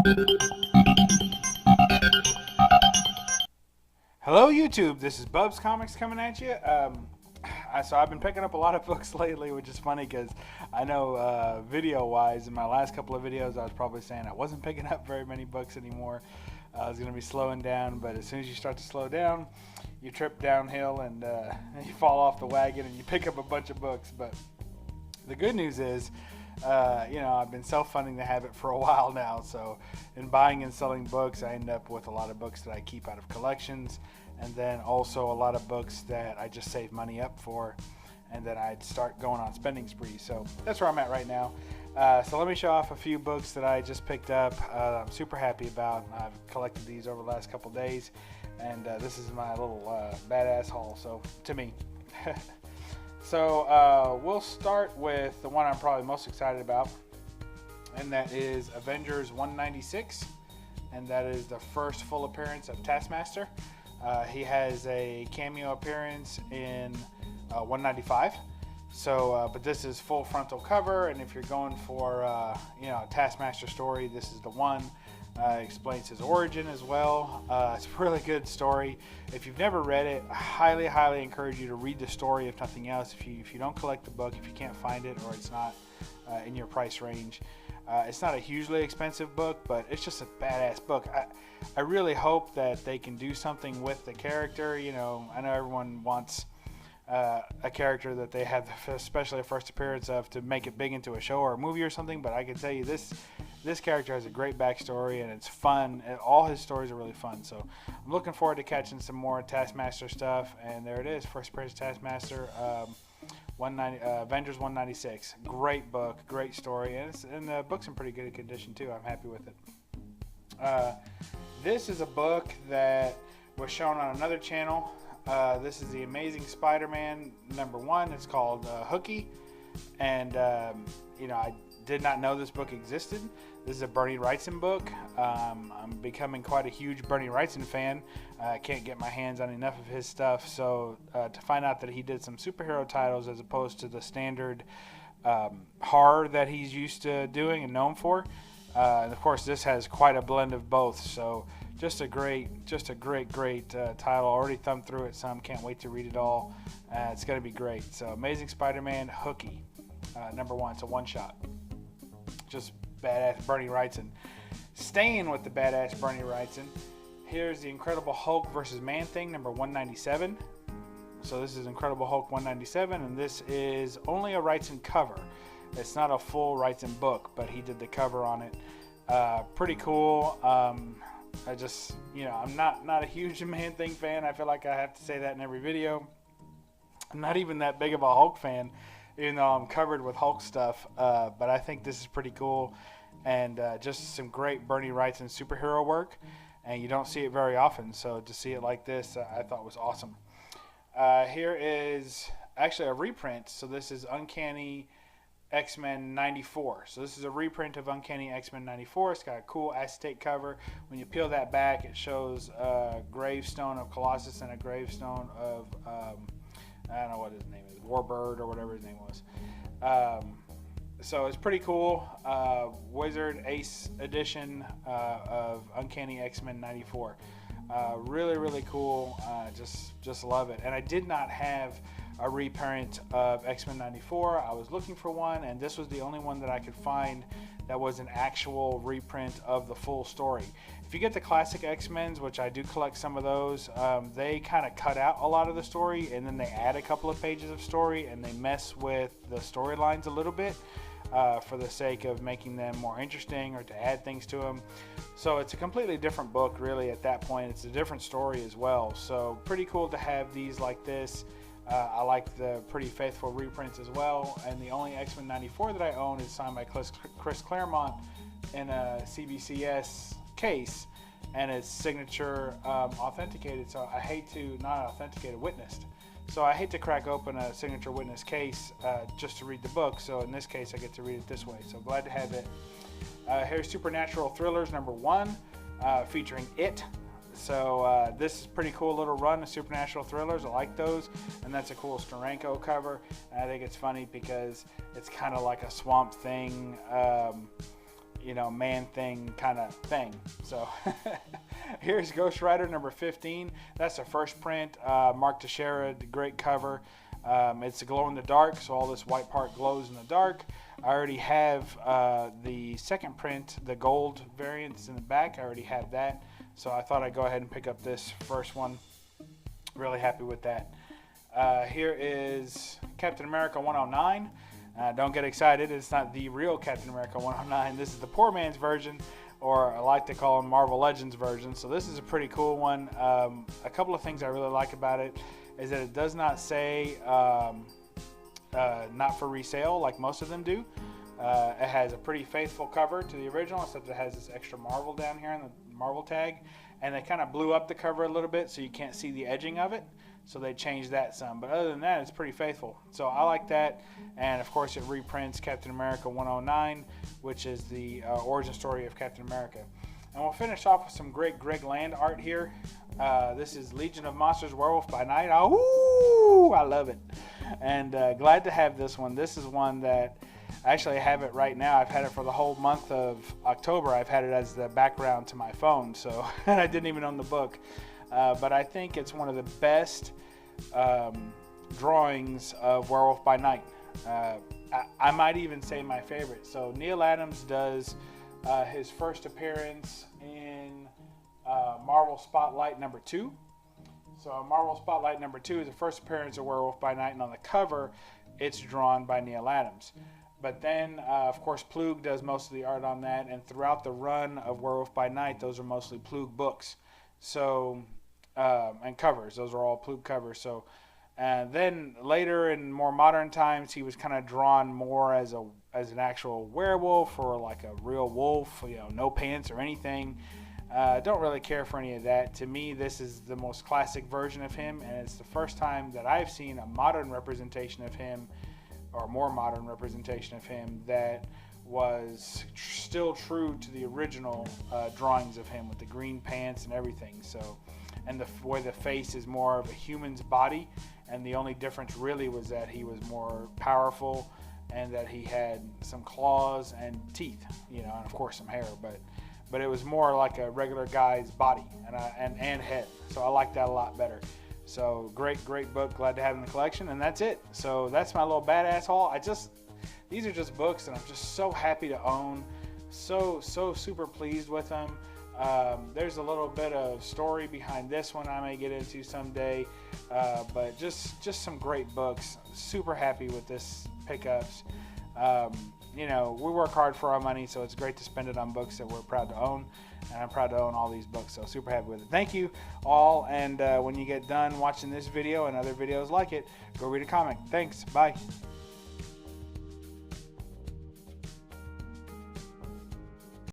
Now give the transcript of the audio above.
Hello YouTube, this is BUB'S Comics coming at you. So I've been picking up a lot of books lately, which is funny because I know video-wise, in my last couple of videos, I was probably saying I wasn't picking up very many books anymore. I was going to be slowing down, but as soon as you start to slow down, you trip downhill and you fall off the wagon and you pick up a bunch of books. But the good news is, I've been self-funding the habit for a while now. So in buying and selling books, I end up with a lot of books that I keep out of collections, and then also a lot of books that I just save money up for, and then I'd start going on spending sprees. So that's where I'm at right now. So let me show off a few books that I just picked up. I'm super happy about. I've collected these over the last couple days, and this is my little badass haul. So to me. So we'll start with the one I'm probably most excited about, and that is Avengers 196, and that is the first full appearance of Taskmaster. He has a cameo appearance in 195. So, but this is full frontal cover, and if you're going for a Taskmaster story, this is the one. Explains his origin as well. It's a really good story. If you've never read it, I highly encourage you to read the story, if nothing else. If you don't collect the book, if you can't find it, or it's not in your price range. It's not a hugely expensive book, but it's just a badass book. I really hope that they can do something with the character. I know everyone wants a character that they have, especially a first appearance of, to make it big into a show or a movie or something, but I can tell you this character has a great backstory and it's fun, and all his stories are really fun. So I'm looking forward to catching some more Taskmaster stuff, and there it is, first appearance Taskmaster, Avengers 196. Great book, great story, and the book's in pretty good condition too. I'm happy with it. This is a book that was shown on another channel. This is the Amazing SpiderMan #1. It's called Hooky, and I did not know this book existed. This is a Bernie Wrightson book. I'm becoming quite a huge Bernie Wrightson fan. I can't get my hands on enough of his stuff. So to find out that he did some superhero titles as opposed to the standard horror that he's used to doing and known for, and of course this has quite a blend of both. So just a great title. Already thumbed through it some. Can't wait to read it all. It's going to be great. So Amazing Spider-Man Hooky, #1. It's a one-shot. Just badass Bernie Wrightson. Staying with the badass Bernie Wrightson, here's the Incredible Hulk versus Man-Thing #197. So this is Incredible Hulk 197, and this is only a Wrightson cover. It's not a full Wrightson book, but he did the cover on it. Pretty cool. I just, I'm not a huge Man-Thing fan. I feel like I have to say that in every video. I'm not even that big of a Hulk fan, even though I'm covered with Hulk stuff. But I think this is pretty cool, and just some great Bernie Wrightson superhero work, and you don't see it very often. So to see it like this, I thought was awesome. Here is actually a reprint. So this is Uncanny XMen 94. So this is a reprint of Uncanny XMen 94. It's got a cool acetate cover. When you peel that back, it shows a gravestone of Colossus and a gravestone of I don't know what his name is, Warbird or whatever his name was. So it's pretty cool. Wizard Ace edition of Uncanny XMen 94. Really cool. Just love it. And I did not have a reprint of X-Men 94. I was looking for one, and this was the only one that I could find that was an actual reprint of the full story. If you get the classic X-Men's, which I do collect some of those, they kind of cut out a lot of the story, and then they add a couple of pages of story, and they mess with the storylines a little bit for the sake of making them more interesting or to add things to them. So it's a completely different book, really, at that point. It's a different story as well. So pretty cool to have these like this. I like the pretty faithful reprints as well, and the only X-Men 94 that I own is signed by Chris Claremont in a CBCS case, and it's signature authenticated. So I hate to, not authenticated, witnessed. So I hate to crack open a signature witness case just to read the book. So in this case, I get to read it this way. So glad to have it. Here's Supernatural Thrillers #1, featuring It. So this is a pretty cool little run of Supernatural Thrillers. I like those, and that's a cool Steranko cover. And I think it's funny because it's kind of like a Swamp Thing, you know, man thing kind of thing. So here's Ghost Rider number 15. That's the first print. Mark Teixeira, great cover. It's a glow in the dark, so all this white part glows in the dark. I already have the second print, the gold variants in the back. I already have that, so I thought I'd go ahead and pick up this first one. Really happy with that. Here is Captain America 109. Don't get excited, it's not the real Captain America 109. This is the poor man's version, or I like to call him Marvel Legends version. So this is a pretty cool one. A couple of things I really like about it is that it does not say not for resale like most of them do. It has a pretty faithful cover to the original, except it has this extra Marvel down here in the Marvel tag, and they kind of blew up the cover a little bit so you can't see the edging of it. So they changed that some, but other than that, it's pretty faithful. So I like that, and of course it reprints Captain America 109, which is the origin story of Captain America. And we'll finish off with some great Greg Land art here. This is Legion of Monsters Werewolf by Night. Oh, I love it, and glad to have this one. This is one that actually I have it right now. I've had it for the whole month of October. I've had it as the background to my phone, so and I didn't even own the book. But I think it's one of the best drawings of Werewolf by Night. I might even say my favorite. So Neil Adams does his first appearance in Marvel Spotlight number 2. So Marvel Spotlight number 2 is the first appearance of Werewolf by Night, and on the cover it's drawn by Neil Adams. But then, of course, Plug does most of the art on that, and throughout the run of Werewolf by Night, those are mostly Plug books. So and covers, those are all Plug covers. So and then later in more modern times, he was kind of drawn more as an actual werewolf, or like a real wolf, you know, no pants or anything. Don't really care for any of that. To me, this is the most classic version of him, and it's the first time that I've seen a modern representation of him, or more modern representation of him, that was still true to the original drawings of him, with the green pants and everything. So, and where the face is more of a human's body, and the only difference really was that he was more powerful, and that he had some claws and teeth, you know, and of course some hair, but it was more like a regular guy's body and head. So I like that a lot better. So great book, glad to have it in the collection, and that's it. So that's my little badass haul. These are just books, and I'm just so happy to own. So super pleased with them. There's a little bit of story behind this one I may get into someday, but just some great books. Super happy with this pickups. You know, we work hard for our money, so it's great to spend it on books that we're proud to own, and I'm proud to own all these books, so super happy with it. Thank you all, and when you get done watching this video and other videos like it, go read a comic. Thanks. Bye.